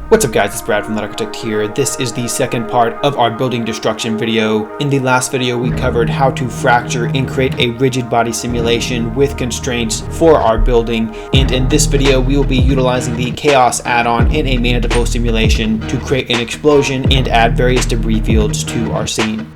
What's up guys, it's Brad from That Architect here. This is the second part of our building destruction video. In the last video we covered how to fracture and create a rigid body simulation with constraints for our building, and in this video we will be utilizing the KHAOS add-on in a Mantaflow simulation to create an explosion and add various debris fields to our scene.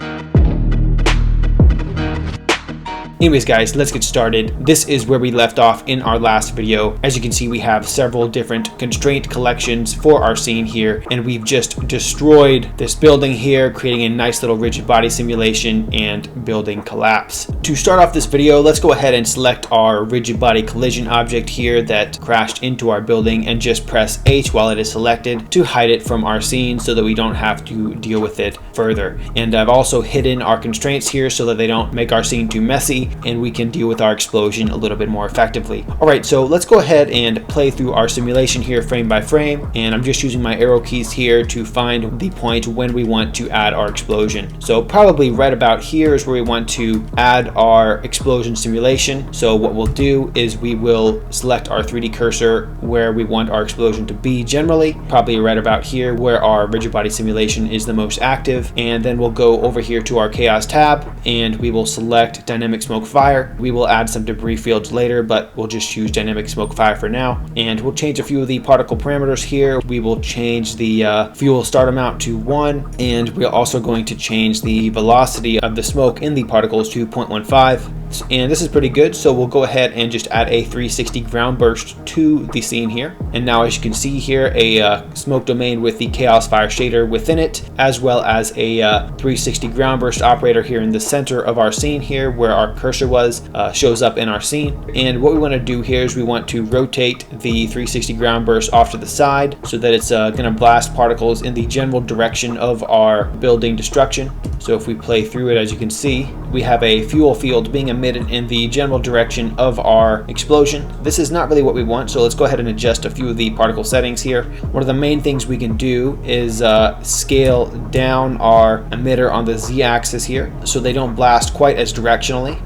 Anyways guys, let's get started. This is where we left off in our last video. As you can see, we have several different constraint collections for our scene here, and we've just destroyed this building here, creating a nice little rigid body simulation and building collapse. To start off this video, let's go ahead and select our rigid body collision object here that crashed into our building and just press H while it is selected to hide it from our scene so that we don't have to deal with it further. And I've also hidden our constraints here so that they don't make our scene too messy, and we can deal with our explosion a little bit more effectively. Alright, so let's go ahead and play through our simulation here frame by frame, and I'm just using my arrow keys here to find the point when we want to add our explosion. So probably right about here is where we want to add our explosion simulation. So what we'll do is we will select our 3D cursor where we want our explosion to be generally, probably right about here where our rigid body simulation is the most active, and then we'll go over here to our KHAOS tab and we will select dynamic smoke fire. We will add some debris fields later, but we'll just choose dynamic smoke fire for now. And we'll change a few of the particle parameters here. We will change the fuel start amount to 1, and we're also going to change the velocity of the smoke in the particles to 0.15. And this is pretty good, so we'll go ahead and just add a 360 ground burst to the scene here. And now as you can see here, a smoke domain with the KHAOS fire shader within it, as well as a 360 ground burst operator here in the center of our scene here where our cursor was, shows up in our scene. And what we want to do here is we want to rotate the 360 ground burst off to the side so that it's going to blast particles in the general direction of our building destruction. So if we play through it, as you can see, we have a fuel field being emitted in the general direction of our explosion. This is not really what we want, so let's go ahead and adjust a few of the particle settings here. One of the main things we can do is scale down our emitter on the Z-axis here so they don't blast quite as directionally.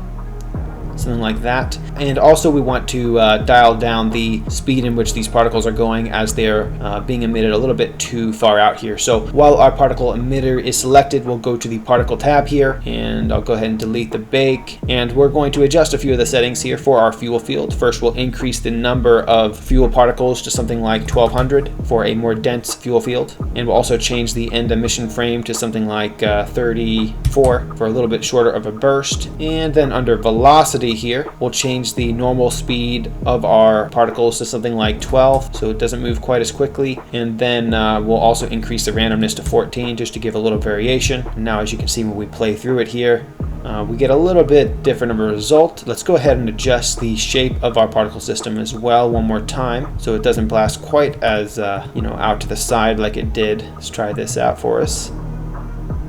Something like that. And also we want to dial down the speed in which these particles are going as they're being emitted a little bit too far out here. So while our particle emitter is selected, we'll go to the particle tab here, and I'll go ahead and delete the bake, and we're going to adjust a few of the settings here for our fuel field. First, we'll increase the number of fuel particles to something like 1200 for a more dense fuel field, and we'll also change the end emission frame to something like 34 for a little bit shorter of a burst. And then under velocity here, we'll change the normal speed of our particles to something like 12 so it doesn't move quite as quickly, and then we'll also increase the randomness to 14 just to give a little variation. And now as you can see, when we play through it here, we get a little bit different of a result. Let's go ahead and adjust the shape of our particle system as well one more time so it doesn't blast quite as out to the side like it did. Let's try this out for us.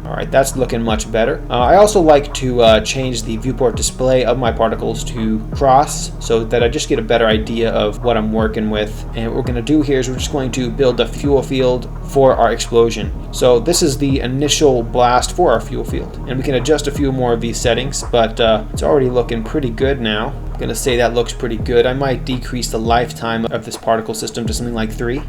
Alright, that's looking much better. I also like to change the viewport display of my particles to cross so that I just get a better idea of what I'm working with. And what we're going to do here is we're just going to build a fuel field for our explosion. So this is the initial blast for our fuel field. And we can adjust a few more of these settings, but it's already looking pretty good now. I'm going to say that looks pretty good. I might decrease the lifetime of this particle system to something like 3.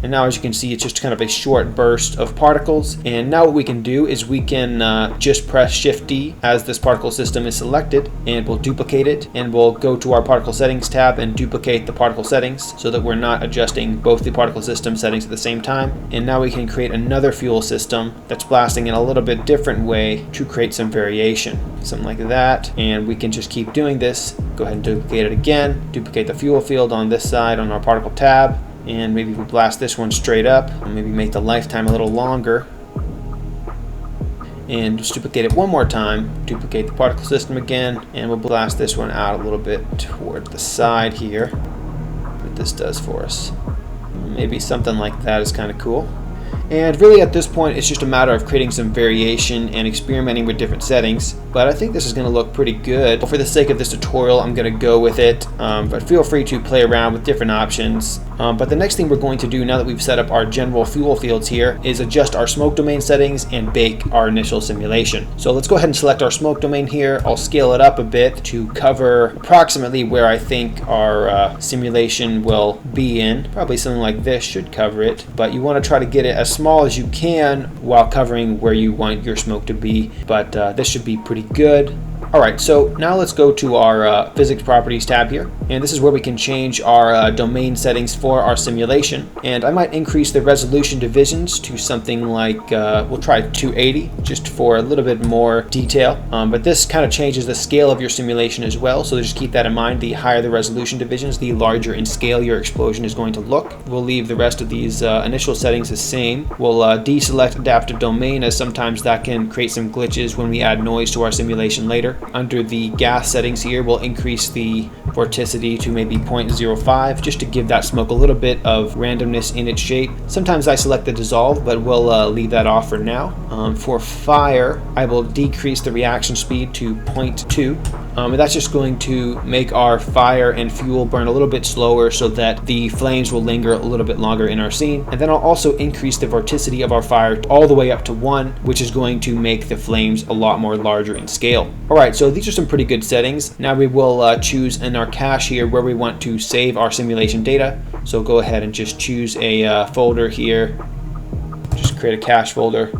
And now as you can see, it's just kind of a short burst of particles. And now what we can do is we can just press Shift D as this particle system is selected, and we'll duplicate it, and we'll go to our particle settings tab and duplicate the particle settings so that we're not adjusting both the particle system settings at the same time. And now we can create another fuel system that's blasting in a little bit different way to create some variation, something like that. And we can just keep doing this. Go ahead and duplicate it again, duplicate the fuel field on this side on our particle tab. And maybe we blast this one straight up, and maybe make the lifetime a little longer. And just duplicate it one more time, duplicate the particle system again, and we'll blast this one out a little bit toward the side here. What this does for us. Maybe something like that is kind of cool. And really at this point, it's just a matter of creating some variation and experimenting with different settings. But I think this is going to look pretty good. For the sake of this tutorial, I'm going to go with it. But feel free to play around with different options. But the next thing we're going to do now that we've set up our general fuel fields here is adjust our smoke domain settings and bake our initial simulation. So let's go ahead and select our smoke domain here. I'll scale it up a bit to cover approximately where I think our simulation will be in. Probably something like this should cover it, but you want to try to get it as small as you can while covering where you want your smoke to be. But this should be pretty good. Alright, so now let's go to our physics properties tab here, and this is where we can change our domain settings for our simulation. And I might increase the resolution divisions to something like, we'll try 280 just for a little bit more detail. But this kind of changes the scale of your simulation as well, so just keep that in mind. The higher the resolution divisions, the larger in scale your explosion is going to look. We'll leave the rest of these initial settings the same. We'll deselect adaptive domain, as sometimes that can create some glitches when we add noise to our simulation later. Under the gas settings here, we'll increase the vorticity to maybe 0.05 just to give that smoke a little bit of randomness in its shape. Sometimes I select the dissolve, but we'll leave that off for now. For fire, I will decrease the reaction speed to 0.2. And that's just going to make our fire and fuel burn a little bit slower so that the flames will linger a little bit longer in our scene. And then I'll also increase the vorticity of our fire all the way up to 1, which is going to make the flames a lot more larger in scale. Alright, so these are some pretty good settings. Now we will choose in our cache here where we want to save our simulation data. So go ahead and just choose a folder here. Just create a cache folder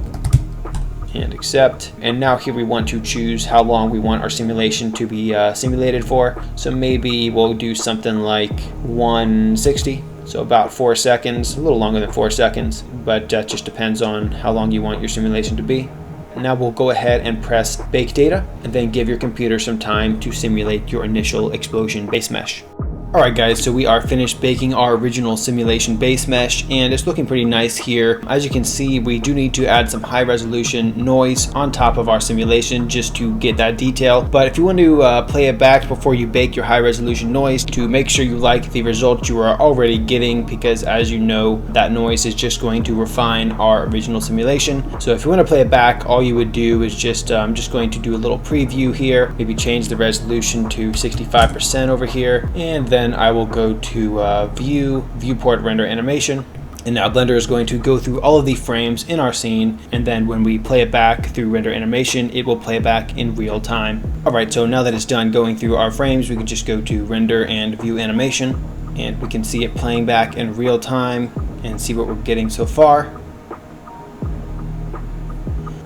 and accept. And now here we want to choose how long we want our simulation to be simulated for. So maybe we'll do something like 160. So about 4 seconds, a little longer than 4 seconds, but that just depends on how long you want your simulation to be. Now we'll go ahead and press Bake Data, and then give your computer some time to simulate your initial explosion base mesh. Alright guys, so we are finished baking our original simulation base mesh, and it's looking pretty nice here. As you can see, we do need to add some high resolution noise on top of our simulation just to get that detail. But if you want to play it back before you bake your high resolution noise to make sure you like the result you are already getting, because as you know, that noise is just going to refine our original simulation. So if you want to play it back, all you would do is just, I'm just going to do a little preview here, maybe change the resolution to 65% over here, and then I will go to viewport render animation, and now Blender is going to go through all of the frames in our scene, and then when we play it back through render animation, it will play it back in real time. Alright, so now that it's done going through our frames, we can just go to render and view animation, and we can see it playing back in real time and see what we're getting so far.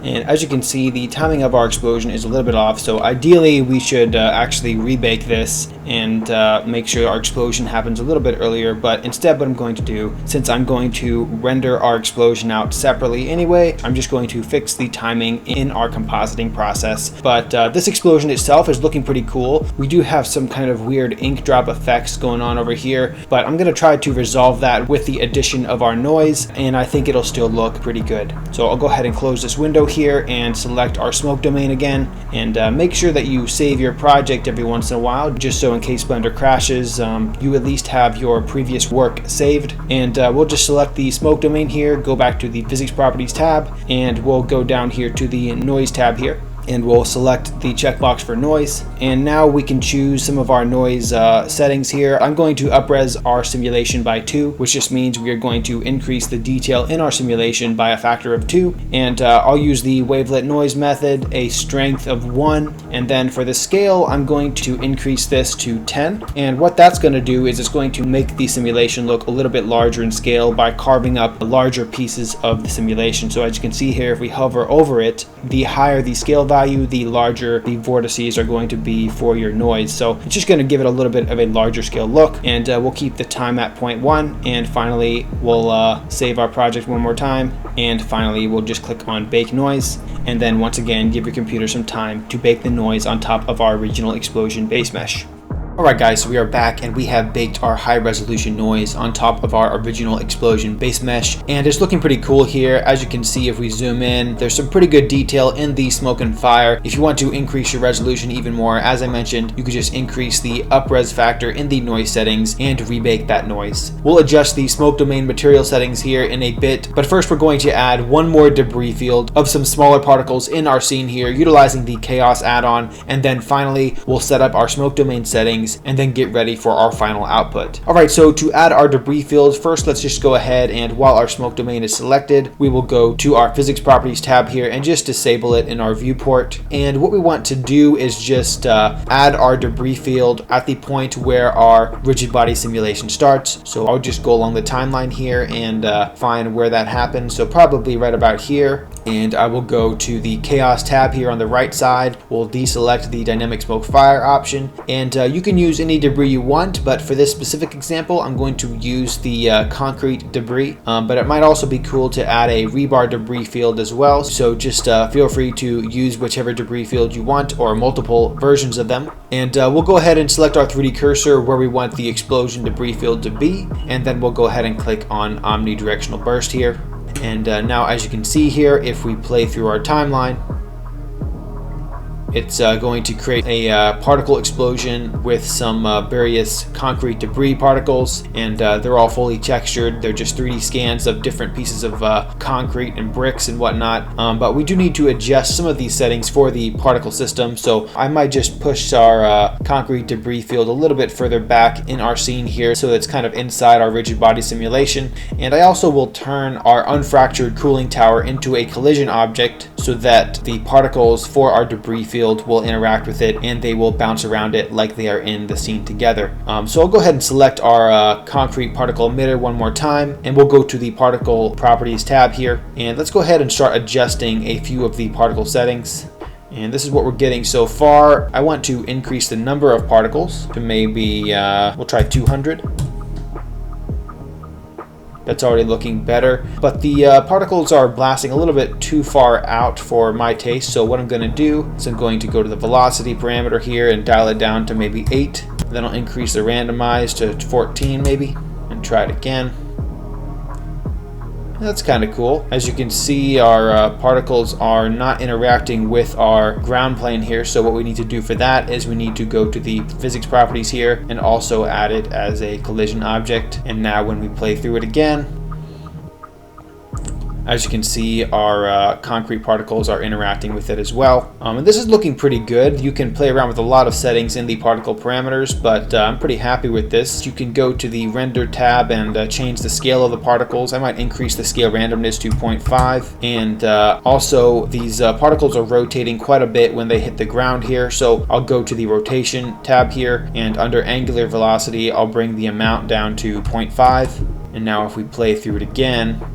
And as you can see, the timing of our explosion is a little bit off, so ideally we should actually rebake this and make sure our explosion happens a little bit earlier. But instead what I'm going to do, since I'm going to render our explosion out separately anyway, I'm just going to fix the timing in our compositing process. But this explosion itself is looking pretty cool. We do have some kind of weird ink drop effects going on over here, but I'm going to try to resolve that with the addition of our noise, and I think it'll still look pretty good. So I'll go ahead and close this window here and select our smoke domain again, and make sure that you save your project every once in a while, just so in case Blender crashes, you at least have your previous work saved. And we'll just select the smoke domain here, go back to the physics properties tab, and we'll go down here to the noise tab here, and we'll select the checkbox for noise. And now we can choose some of our noise settings here. I'm going to up-res our simulation by 2, which just means we are going to increase the detail in our simulation by a factor of 2. And I'll use the wavelet noise method, a strength of 1. And then for the scale, I'm going to increase this to 10. And what that's going to do is it's going to make the simulation look a little bit larger in scale by carving up larger pieces of the simulation. So as you can see here, if we hover over it, the higher the scale value, the larger the vortices are going to be for your noise. So it's just going to give it a little bit of a larger scale look, and we'll keep the time at 0.1. And finally, we'll save our project one more time, and finally we'll just click on bake noise, and then once again give your computer some time to bake the noise on top of our original explosion base mesh. Alright guys, so we are back and we have baked our high resolution noise on top of our original explosion base mesh, and it's looking pretty cool here. As you can see, if we zoom in, there's some pretty good detail in the smoke and fire. If you want to increase your resolution even more, as I mentioned, you could just increase the up-res factor in the noise settings and rebake that noise. We'll adjust the smoke domain material settings here in a bit, but first we're going to add one more debris field of some smaller particles in our scene here utilizing the KHAOS add-on, and then finally we'll set up our smoke domain settings and then get ready for our final output. Alright, so to add our debris fields, first let's just go ahead and while our smoke domain is selected, we will go to our physics properties tab here and just disable it in our viewport. And what we want to do is just add our debris field at the point where our rigid body simulation starts. So I'll just go along the timeline here and find where that happens. So probably right about here. And I will go to the KHAOS tab here on the right side. We'll deselect the dynamic smoke fire option, and you can use any debris you want, but for this specific example I'm going to use the concrete debris, but it might also be cool to add a rebar debris field as well. So just feel free to use whichever debris field you want or multiple versions of them. And we'll go ahead and select our 3D cursor where we want the explosion debris field to be, and then we'll go ahead and click on omnidirectional burst here. And now as you can see here, if we play through our timeline, it's going to create a particle explosion with some various concrete debris particles, and they're all fully textured. They're just 3D scans of different pieces of concrete and bricks and whatnot, but we do need to adjust some of these settings for the particle system. So I might just push our concrete debris field a little bit further back in our scene here so it's kind of inside our rigid body simulation. And I also will turn our unfractured cooling tower into a collision object so that the particles for our debris field will interact with it and they will bounce around it like they are in the scene together. So I'll go ahead and select our concrete particle emitter one more time, and we'll go to the particle properties tab here, and let's go ahead and start adjusting a few of the particle settings. And this is what we're getting so far. I want to increase the number of particles to maybe we'll try 200. That's already looking better, but the particles are blasting a little bit too far out for my taste. So what I'm going to do is I'm going to go to the velocity parameter here and dial it down to maybe 8. Then I'll increase the randomize to 14 maybe, and try it again. That's kind of cool. As you can see, our particles are not interacting with our ground plane here. So what we need to do for that is we need to go to the physics properties here and also add it as a collision object. And now when we play through it again, as you can see, our concrete particles are interacting with it as well. And this is looking pretty good. You can play around with a lot of settings in the particle parameters, but I'm pretty happy with this. You can go to the render tab and change the scale of the particles. I might increase the scale randomness to 0.5. And also these particles are rotating quite a bit when they hit the ground here. So I'll go to the rotation tab here, and under angular velocity, I'll bring the amount down to 0.5. And now if we play through it again,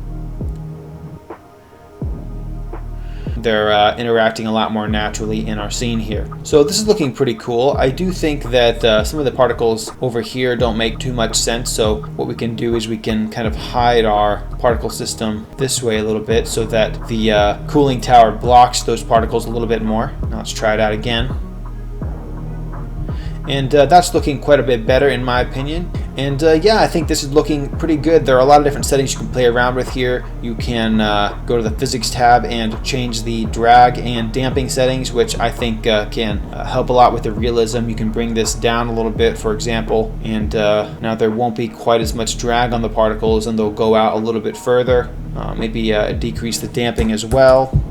they're interacting a lot more naturally in our scene here. So this is looking pretty cool. I do think that some of the particles over here don't make too much sense. So what we can do is we can kind of hide our particle system this way a little bit so that the cooling tower blocks those particles a little bit more. Now let's try it out again. And that's looking quite a bit better in my opinion. And yeah, I think this is looking pretty good. There are a lot of different settings you can play around with here. You can go to the physics tab and change the drag and damping settings, which I think can help a lot with the realism. You can bring this down a little bit, for example, and now there won't be quite as much drag on the particles and they'll go out a little bit further. Maybe decrease the damping as well.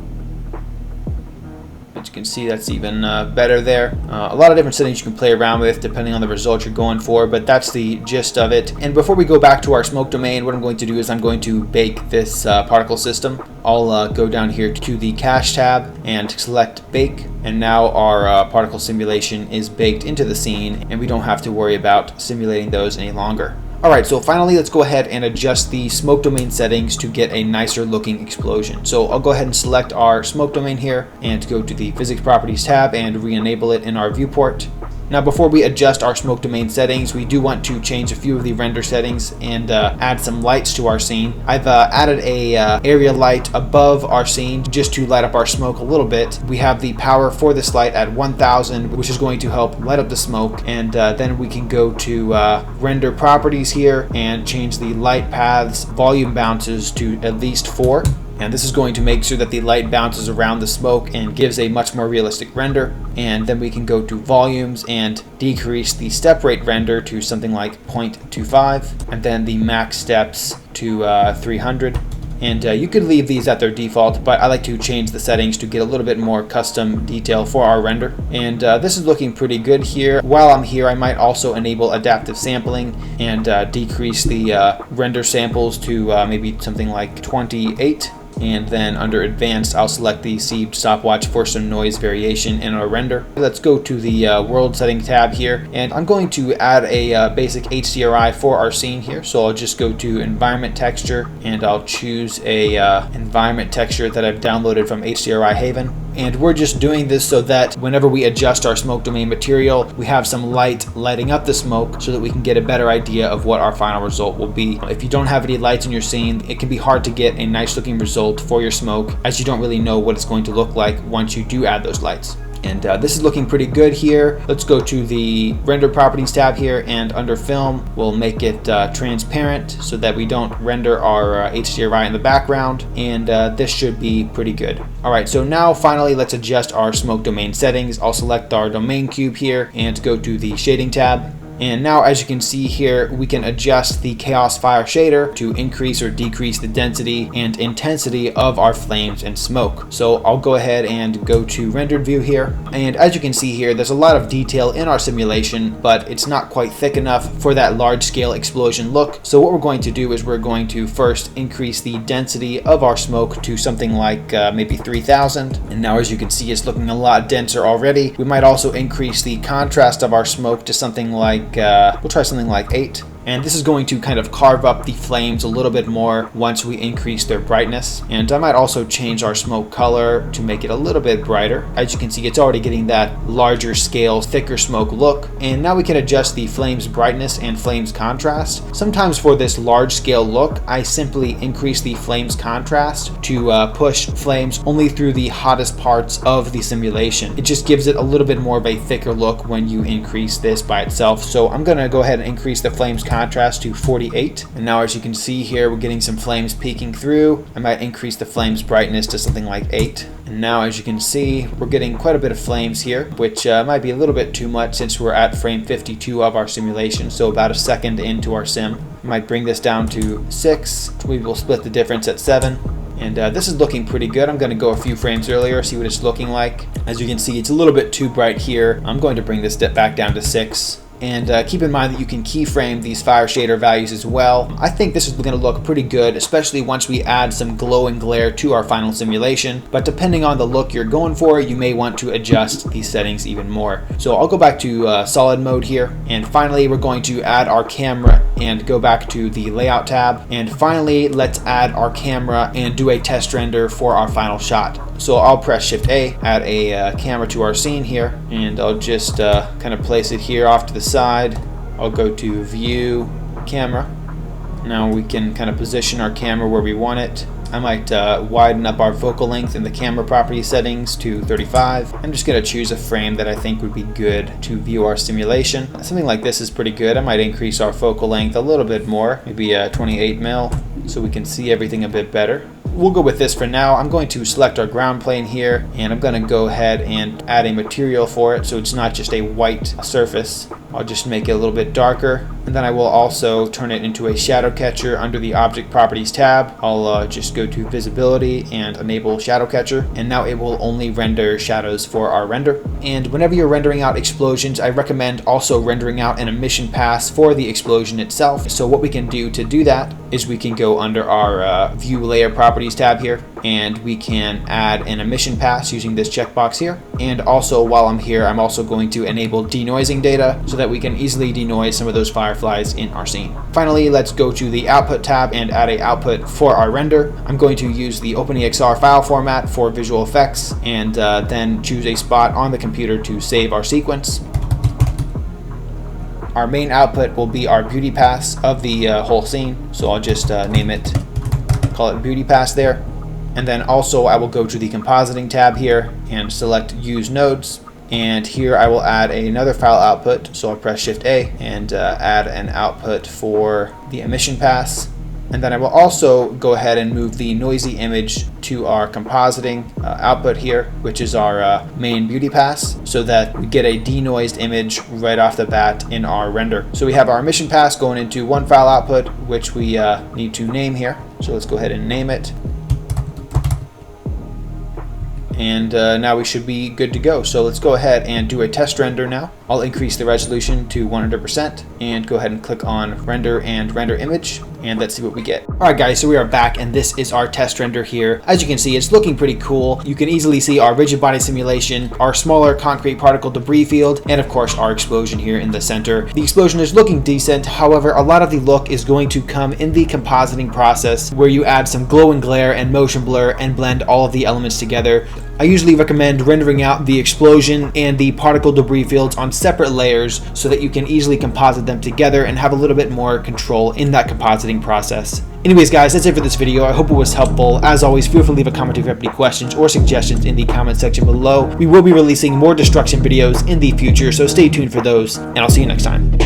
As you can see, that's even better there. A lot of different settings you can play around with depending on the result you're going for, but that's the gist of it. And before we go back to our smoke domain, what I'm going to do is I'm going to bake this particle system. I'll go down here to the cache tab and select bake, and now our particle simulation is baked into the scene and we don't have to worry about simulating those any longer. Alright, so finally let's go ahead and adjust the smoke domain settings to get a nicer looking explosion. So I'll go ahead and select our smoke domain here and go to the physics properties tab and re-enable it in our viewport. Now before we adjust our smoke domain settings, we do want to change a few of the render settings and add some lights to our scene. I've added a area light above our scene just to light up our smoke a little bit. We have the power for this light at 1000, which is going to help light up the smoke, and then we can go to render properties here and change the light paths volume bounces to at least 4. And this is going to make sure that the light bounces around the smoke and gives a much more realistic render. And then we can go to volumes and decrease the step rate render to something like 0.25, and then the max steps to 300. And you could leave these at their default, but I like to change the settings to get a little bit more custom detail for our render. And this is looking pretty good here. While I'm here, I might also enable adaptive sampling and decrease the render samples to maybe something like 28. And then under advanced, I'll select the sieved stopwatch for some noise variation in our render. Let's go to the world setting tab here, and I'm going to add a basic HDRI for our scene here. So I'll just go to environment texture, and I'll choose a environment texture that I've downloaded from HDRI Haven. And we're just doing this so that whenever we adjust our smoke domain material, we have some light lighting up the smoke so that we can get a better idea of what our final result will be. If you don't have any lights in your scene, it can be hard to get a nice looking result for your smoke, as you don't really know what it's going to look like once you do add those lights. And this is looking pretty good here. Let's go to the render properties tab here, and under film, we'll make it transparent so that we don't render our HDRI in the background, and this should be pretty good. All right, so now finally let's adjust our smoke domain settings. I'll select our domain cube here and go to the shading tab. And now, as you can see here, we can adjust the KHAOS fire shader to increase or decrease the density and intensity of our flames and smoke. So I'll go ahead and go to rendered view here. And as you can see here, there's a lot of detail in our simulation, but it's not quite thick enough for that large scale explosion look. So what we're going to do is we're going to first increase the density of our smoke to something like maybe 3000. And now, as you can see, it's looking a lot denser already. We might also increase the contrast of our smoke to something like we'll try something like 8. And this is going to kind of carve up the flames a little bit more once we increase their brightness. And I might also change our smoke color to make it a little bit brighter. As you can see, it's already getting that larger scale, thicker smoke look. And now we can adjust the flames brightness and flames contrast. Sometimes for this large scale look, I simply increase the flames contrast to push flames only through the hottest parts of the simulation. It just gives it a little bit more of a thicker look when you increase this by itself. So I'm gonna go ahead and increase the flames contrast to 48. And now, as you can see here, we're getting some flames peeking through. I might increase the flames brightness to something like 8. And now, as you can see, we're getting quite a bit of flames here, which might be a little bit too much since we're at frame 52 of our simulation, so about a second into our sim. I might bring this down to 6. We will split the difference at 7. And this is looking pretty good. I'm going to go a few frames earlier, see what it's looking like. As you can see, it's a little bit too bright here. I'm going to bring this back down to 6. And keep in mind that you can keyframe these fire shader values as well. I think this is going to look pretty good, especially once we add some glow and glare to our final simulation. But depending on the look you're going for, you may want to adjust these settings even more. So I'll go back to solid mode here. And finally, we're going to add our camera and go back to the layout tab. And finally, let's add our camera and do a test render for our final shot. So I'll press Shift A, add a camera to our scene here, and I'll just kind of place it here off to the side. I'll go to View, Camera. Now we can kind of position our camera where we want it. I might widen up our focal length in the camera property settings to 35. I'm just going to choose a frame that I think would be good to view our simulation. Something like this is pretty good. I might increase our focal length a little bit more, maybe 28 mil, so we can see everything a bit better. We'll go with this for now. I'm going to select our ground plane here, and I'm going to go ahead and add a material for it so it's not just a white surface. I'll just make it a little bit darker, and then I will also turn it into a shadow catcher under the object properties tab. I'll just go to visibility and enable shadow catcher, and now it will only render shadows for our render. And whenever you're rendering out explosions, I recommend also rendering out an emission pass for the explosion itself. So what we can do to do that is we can go under our view layer properties tab here, and we can add an emission pass using this checkbox here. And also, while I'm here, I'm also going to enable denoising data so that we can easily denoise some of those fireflies in our scene. Finally, let's go to the output tab and add an output for our render. I'm going to use the OpenEXR file format for visual effects, and then choose a spot on the computer to save our sequence. Our main output will be our beauty pass of the whole scene. So I'll just name it, call it beauty pass there. And then also I will go to the compositing tab here and select use nodes. And here I will add another file output. So I'll press Shift A and add an output for the emission pass. And then I will also go ahead and move the noisy image to our compositing output here, which is our main beauty pass, so that we get a denoised image right off the bat in our render. So we have our emission pass going into one file output, which we need to name here. So let's go ahead and name it. And now we should be good to go. So let's go ahead and do a test render now. I'll increase the resolution to 100% and go ahead and click on render and render image, and let's see what we get. All right guys, so we are back and this is our test render here. As you can see, it's looking pretty cool. You can easily see our rigid body simulation, our smaller concrete particle debris field, and of course our explosion here in the center. The explosion is looking decent. However, a lot of the look is going to come in the compositing process, where you add some glow and glare and motion blur and blend all of the elements together. I usually recommend rendering out the explosion and the particle debris fields on separate layers so that you can easily composite them together and have a little bit more control in that compositing process. Anyways guys, that's it for this video. I hope it was helpful. As always, feel free to leave a comment if you have any questions or suggestions in the comment section below. We will be releasing more destruction videos in the future, so stay tuned for those, and I'll see you next time.